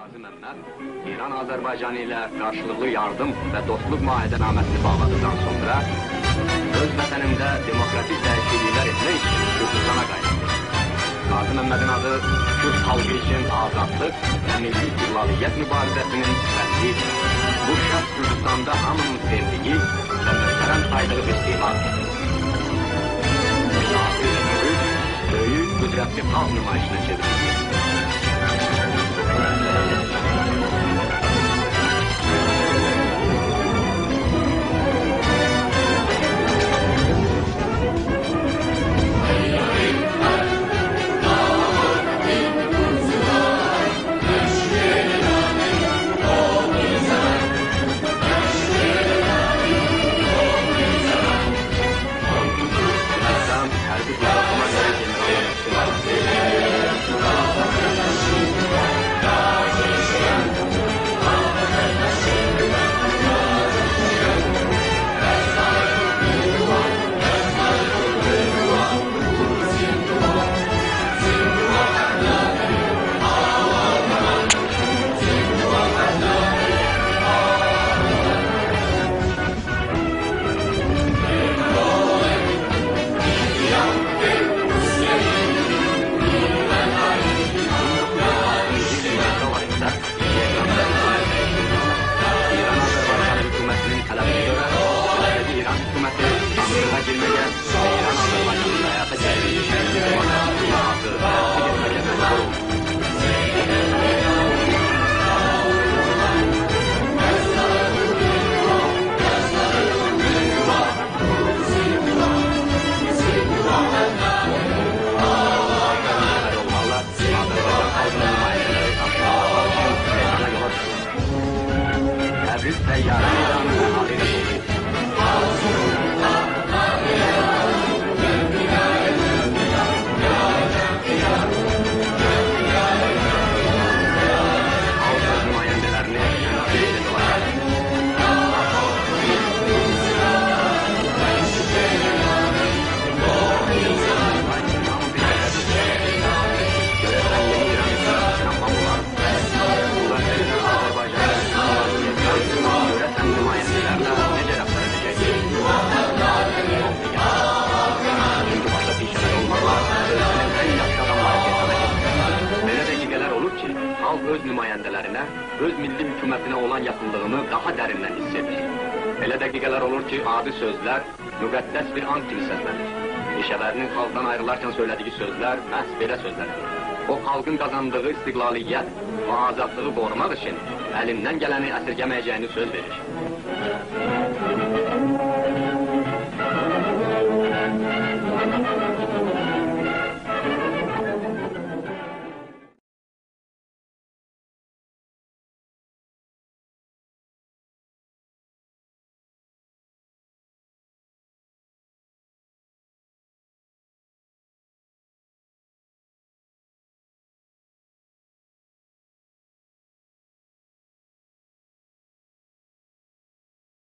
Qazi Məmməd İran-Azərbaycanı ilə qarşılıqlı yardım və dostluq müahidənaməsini bağladıqdan sonra öz vətənində demokratik dəyişikliklər etmək üçün Kürdistana qayıtdı. Qazi Məmmədin adı Kürd xalqı üçün azadlıq və milli istiqlaliyyət mübarizəsinin rəmzidir. Bu şəxs Kürdistanda hamının sevdiyi və möhtərəm saydığı bir simadır. Böyük qüdrətli xalq nümayişinə çevrilir. Öz nümayəndələrinə, öz milli hükümətinə olan yaxınlığını daha dərindən hiss edir. Elə dəqiqələr olur ki, adi sözlər müqəddəs bir ant kimi səslənir. Peşəvərinin xalqdan ayrılarkən söylədiyi sözlər məhz belə sözlərdir. O, xalqın qazandığı istiqlaliyyət və azadlığı qorumaq üçün əlindən gələni əsirgəməyəcəyini söz verir.